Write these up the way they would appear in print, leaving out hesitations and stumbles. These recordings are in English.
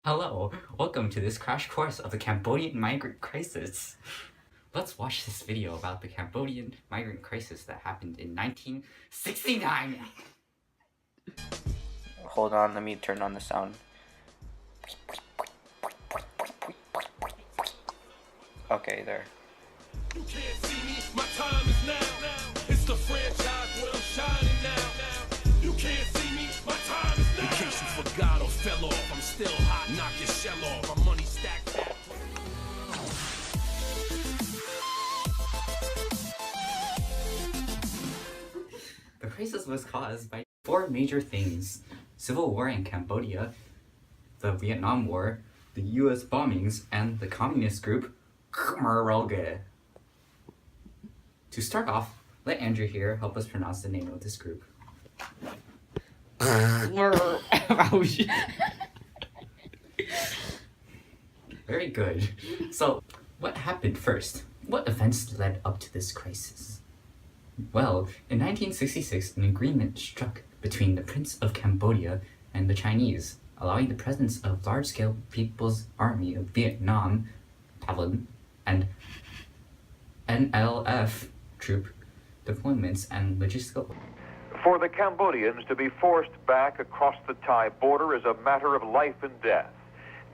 Hello, welcome to this crash course of the Cambodian migrant crisis. Let's watch this video about the Cambodian migrant crisis that happened in 1969. Hold on, let me turn on the sound. Okay, there. You can't see me, my time is now. It's the franchise where I'm shining now. You can't see me, my time is now. In case you forgot or fell off, I'm still hot, knock your shell off. My money stacked fat. The crisis was caused by four major things: civil war in Cambodia, the Vietnam War, the US bombings, and the communist group Khmer Rouge. To start off, let Andrew here help us pronounce the name of this group. Very good. So, what happened first? What events led up to this crisis? Well, in 1966, an agreement struck between the Prince of Cambodia and the Chinese, allowing the presence of large-scale People's Army of Vietnam, PAVN, and NLF troop deployments and logistical. For the Cambodians to be forced back across the Thai border is a matter of life and death.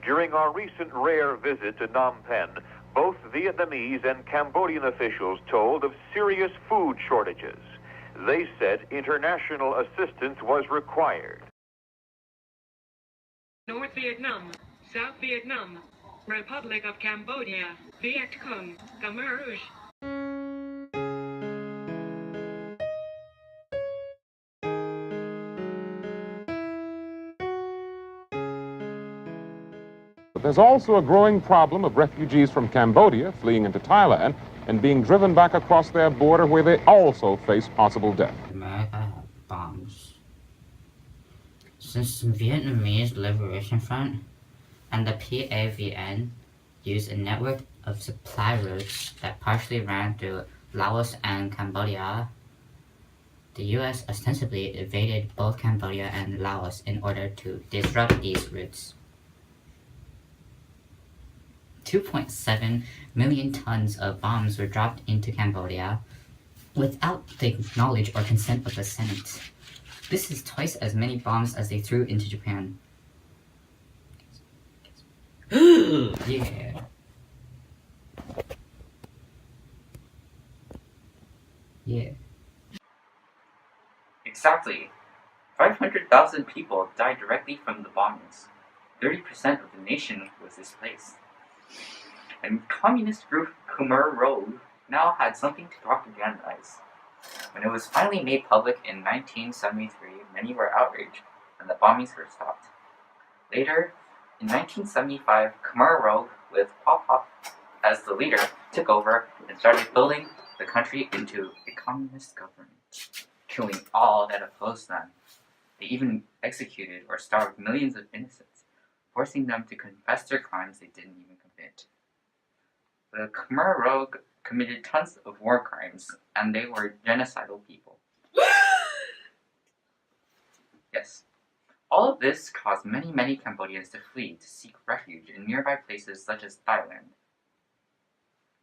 During our recent rare visit to Phnom Penh, both Vietnamese and Cambodian officials told of serious food shortages. They said international assistance was required. North Vietnam, South Vietnam, Republic of Cambodia, Viet Cong, Khmer Rouge. There's also a growing problem of refugees from Cambodia fleeing into Thailand and being driven back across their border where they also face possible death. America had bombs. Since the Vietnamese Liberation Front and the PAVN used a network of supply routes that partially ran through Laos and Cambodia, the US ostensibly invaded both Cambodia and Laos in order to disrupt these routes. 2.7 million tons of bombs were dropped into Cambodia without the knowledge or consent of the Senate. This is twice as many bombs as they threw into Japan. Yeah. Yeah. Exactly. 500,000 people died directly from the bombings. 30% of the nation was displaced. And communist group Khmer Rouge now had something to propagandize. When it was finally made public in 1973, many were outraged, and the bombings were stopped. Later, in 1975, Khmer Rouge, with Pol Pot as the leader, took over and started building the country into a communist government, killing all that opposed them. They even executed or starved millions of innocents, forcing them to confess their crimes they didn't even commit. The Khmer Rouge committed tons of war crimes, and they were genocidal people. Yes. All of this caused many Cambodians to flee to seek refuge in nearby places such as Thailand.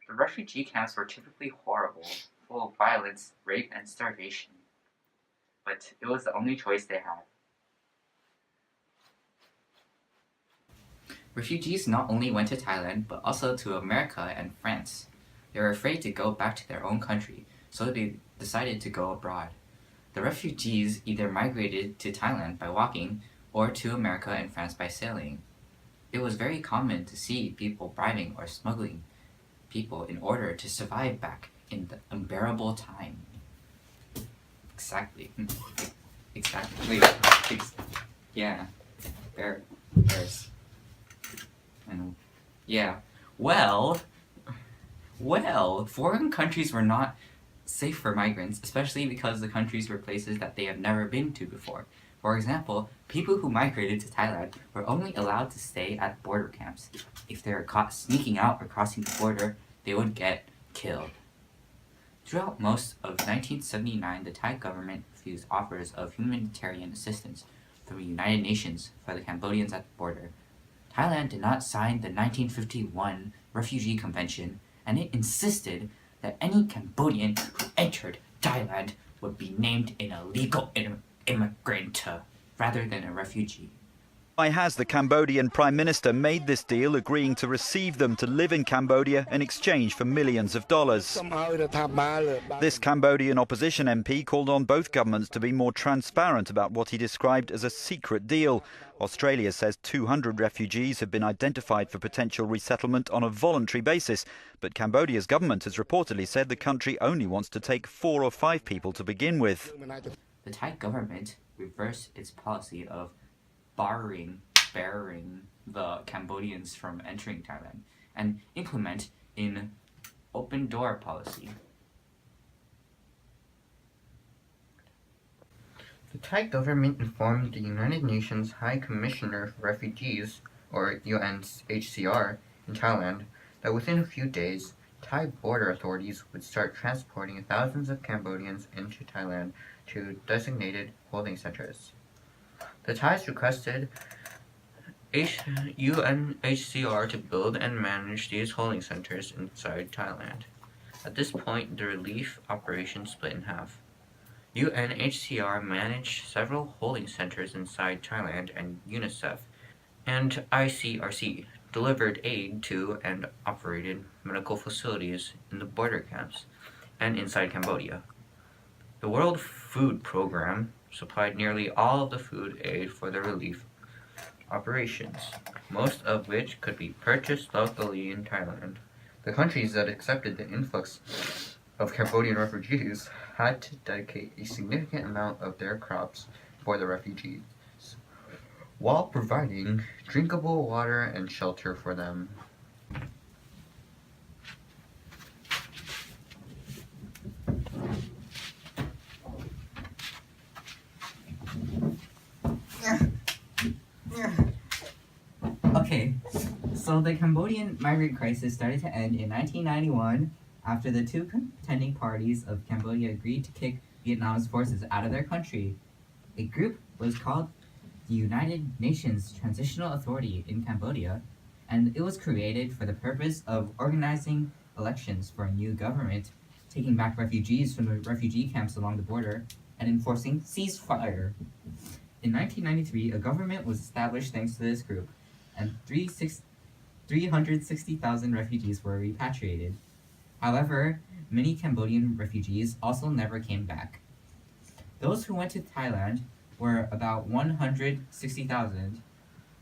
The refugee camps were typically horrible, full of violence, rape, and starvation. But it was the only choice they had. Refugees not only went to Thailand, but also to America and France. They were afraid to go back to their own country, so they decided to go abroad. The refugees either migrated to Thailand by walking, or to America and France by sailing. It was very common to see people bribing or smuggling people in order to survive back in the unbearable time. Exactly. Exactly. Yeah. There's. And yeah. Well, foreign countries were not safe for migrants, especially because the countries were places that they have never been to before. For example, people who migrated to Thailand were only allowed to stay at border camps. If they were caught sneaking out or crossing the border, they would get killed. Throughout most of 1979, the Thai government refused offers of humanitarian assistance from the United Nations for the Cambodians at the border. Thailand did not sign the 1951 Refugee Convention, and it insisted that any Cambodian who entered Thailand would be named an illegal immigrant rather than a refugee. Why has the Cambodian Prime Minister made this deal, agreeing to receive them to live in Cambodia in exchange for millions of dollars? This Cambodian opposition MP called on both governments to be more transparent about what he described as a secret deal. Australia says 200 refugees have been identified for potential resettlement on a voluntary basis, but Cambodia's government has reportedly said the country only wants to take 4 or 5 people to begin with. The Thai government reversed its policy of barring the Cambodians from entering Thailand and implement an open door policy. The Thai government informed the United Nations High Commissioner for Refugees, or UNHCR, in Thailand that within a few days, Thai border authorities would start transporting thousands of Cambodians into Thailand to designated holding centers. The Thais requested UNHCR to build and manage these holding centers inside Thailand. At this point, the relief operation split in half. UNHCR managed several holding centers inside Thailand, and UNICEF and ICRC delivered aid to and operated medical facilities in the border camps and inside Cambodia. The World Food Program supplied nearly all of the food aid for the relief operations, most of which could be purchased locally in Thailand. The countries that accepted the influx of Cambodian refugees had to dedicate a significant amount of their crops for the refugees, while providing drinkable water and shelter for them. Okay, so the Cambodian migrant crisis started to end in 1991 after the two contending parties of Cambodia agreed to kick Vietnam's forces out of their country. A group was called the United Nations Transitional Authority in Cambodia, and it was created for the purpose of organizing elections for a new government, taking back refugees from the refugee camps along the border, and enforcing ceasefire. In 1993, a government was established thanks to this group, and 360,000 refugees were repatriated. However, many Cambodian refugees also never came back. Those who went to Thailand were about 160,000.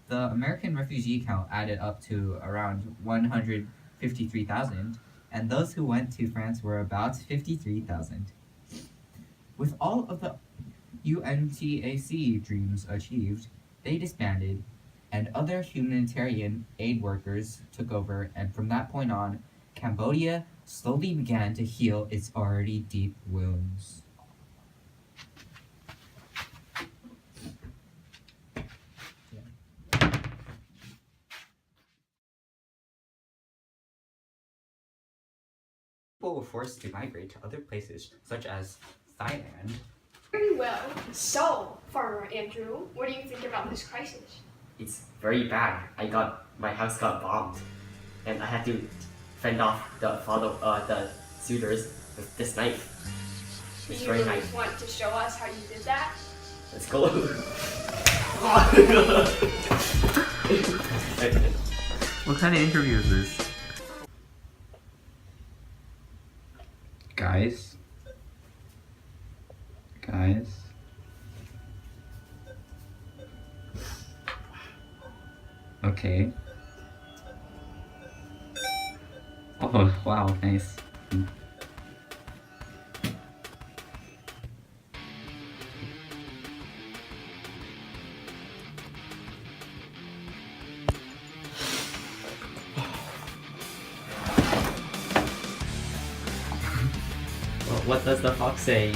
The American refugee count added up to around 153,000, and those who went to France were about 53,000. With all of the UNTAC dreams achieved, they disbanded, and other humanitarian aid workers took over, and from that point on, Cambodia slowly began to heal its already deep wounds. People were forced to migrate to other places, such as Thailand. Very well. So, Farmer Andrew, what do you think about this crisis? It's very bad. My house got bombed, and I had to fend off the suitors with this knife. It's Do you very really nice. want to show us how you did that? Let's go. What kind of interview is this? Guys? Okay. Oh, wow, nice. Well, what does the fox say?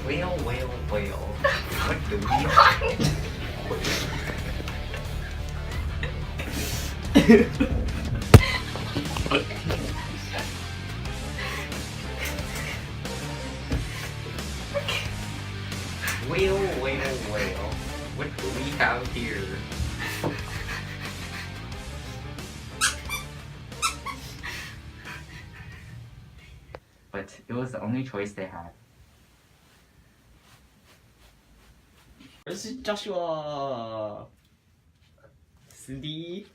Whale, whale, whale. What Whale. What do we have here? But it was the only choice they had. This is Joshua. Cindy.